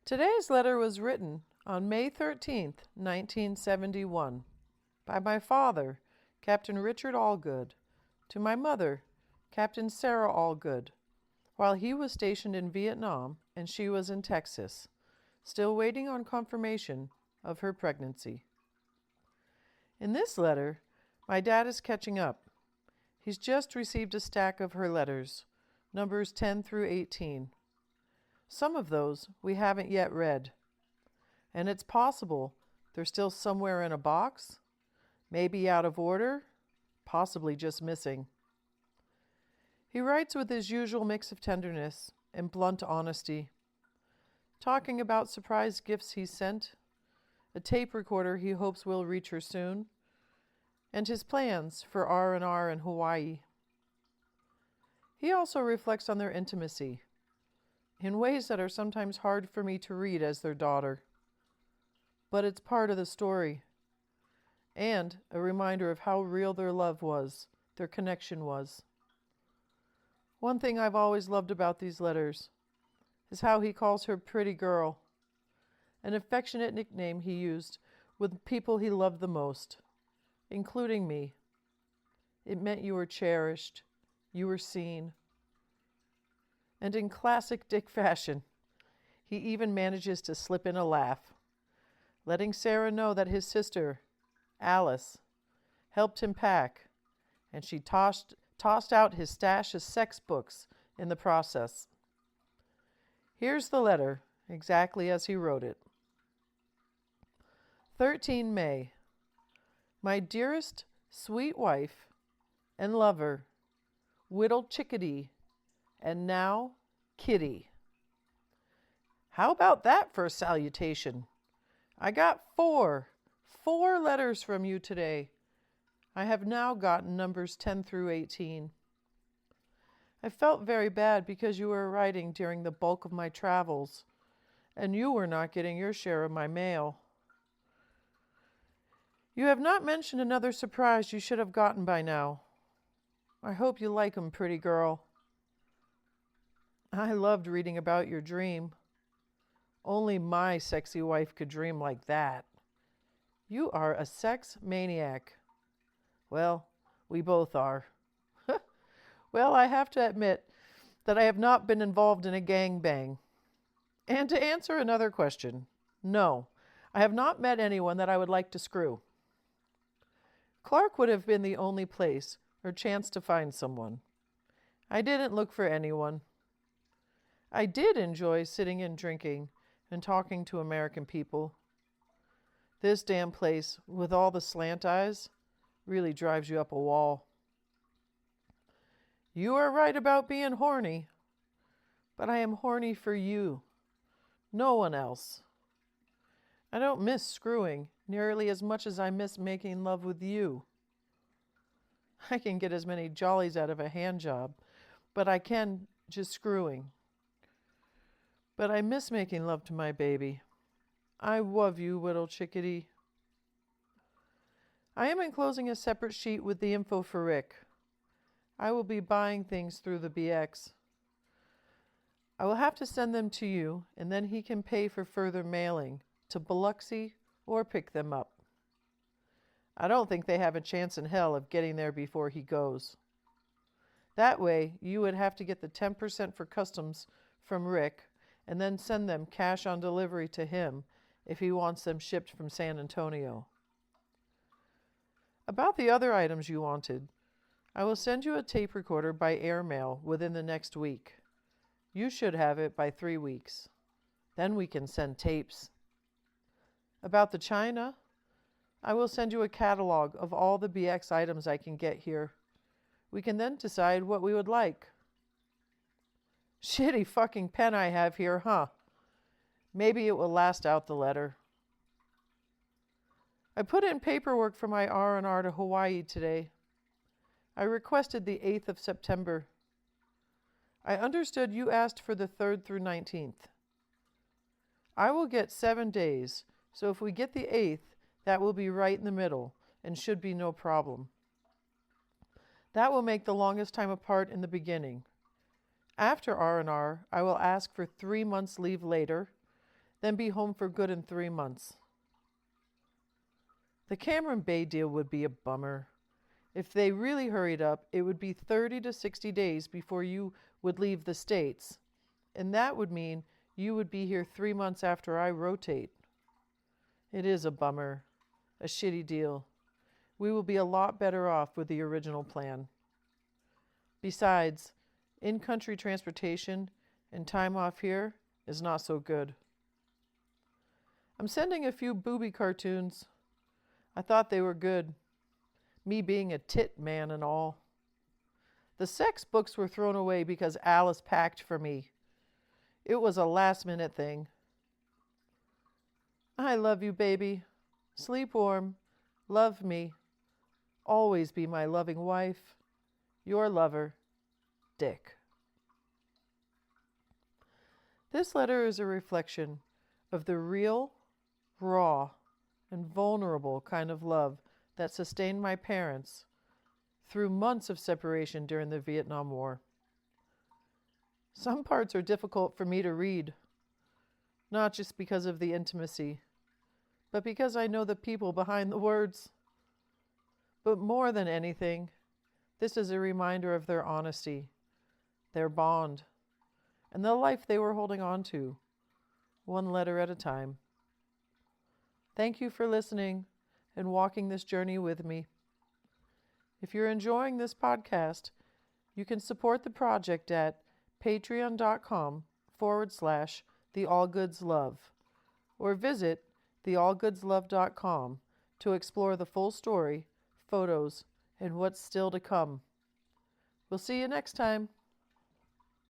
Today's letter was written on May 13th, 1971, by my father, Captain Richard Allgood, to my mother, Captain Sarah Allgood, while he was stationed in Vietnam and she was in Texas, still waiting on confirmation of her pregnancy. In this letter, my dad is catching up. He's just received a stack of her letters, numbers 10 through 18. Some of those we haven't yet read, and it's possible they're still somewhere in a box, maybe out of order, possibly just missing. He writes with his usual mix of tenderness and blunt honesty, talking about surprise gifts he sent, a tape recorder he hopes will reach her soon, and his plans for R&R in Hawaii. He also reflects on their intimacy in ways that are sometimes hard for me to read as their daughter. But it's part of the story, and a reminder of how real their love was, their connection was. One thing I've always loved about these letters is how he calls her pretty girl, an affectionate nickname he used with people he loved the most, including me. It meant you were cherished, you were seen. And in classic Dick fashion, he even manages to slip in a laugh, letting Sarah know that his sister, Alice, helped him pack, and she tossed out his stash of sex books in the process. Here's the letter, exactly as he wrote it. 13 May. My dearest, sweet wife and lover, Whittle Chickadee, and now Kitty. How about that for a salutation? I got four letters from you today. I have now gotten numbers 10 through 18. I felt very bad because you were writing during the bulk of my travels, and you were not getting your share of my mail. You have not mentioned another surprise you should have gotten by now. I hope you like 'em, pretty girl. I loved reading about your dream. Only my sexy wife could dream like that. You are a sex maniac. Well, we both are. Well, I have to admit that I have not been involved in a gangbang. And to answer another question, no, I have not met anyone that I would like to screw. Clark would have been the only place or chance to find someone. I didn't look for anyone. I did enjoy sitting and drinking and talking to American people. This damn place, with all the slant eyes, really drives you up a wall. You are right about being horny, but I am horny for you, no one else. I don't miss screwing nearly as much as I miss making love with you. I can get as many jollies out of a hand job, but I can just screwing. But I miss making love to my baby. I love you, Whittle Chickadee. I am enclosing a separate sheet with the info for Rick. I will be buying things through the BX. I will have to send them to you, and then he can pay for further mailing to Biloxi or pick them up. I don't think they have a chance in hell of getting there before he goes. That way, you would have to get the 10% for customs from Rick and then send them cash on delivery to him if he wants them shipped from San Antonio. About the other items you wanted, I will send you a tape recorder by airmail within the next week. You should have it by 3 weeks. Then we can send tapes. About the china, I will send you a catalog of all the BX items I can get here. We can then decide what we would like. Shitty fucking pen I have here, huh? Maybe it will last out the letter. I put in paperwork for my R&R to Hawaii today. I requested the 8th of September. I understood you asked for the 3rd through 19th. I will get 7 days, so if we get the 8th, that will be right in the middle and should be no problem. That will make the longest time apart in the beginning. After R&R, I will ask for 3 months leave later, then be home for good in 3 months. The Cameron Bay deal would be a bummer. If they really hurried up, it would be 30 to 60 days before you would leave the States, and that would mean you would be here 3 months after I rotate. It is a bummer, a shitty deal. We will be a lot better off with the original plan. Besides, in-country transportation and time off here is not so good. I'm sending a few booby cartoons. I thought they were good, me being a tit man and all. The sex books were thrown away because Alice packed for me. It was a last-minute thing. I love you, baby. Sleep warm. Love me. Always be my loving wife. Your lover, Dick. This letter is a reflection of the real, raw, and vulnerable kind of love that sustained my parents through months of separation during the Vietnam War. Some parts are difficult for me to read, not just because of the intimacy, but because I know the people behind the words. But more than anything, this is a reminder of their honesty, their bond, and the life they were holding on to, one letter at a time. Thank you for listening and walking this journey with me. If you're enjoying this podcast, you can support the project at patreon.com/The Allgoods Love, or visit theallgoodslove.com to explore the full story, photos, and what's still to come. We'll see you next time.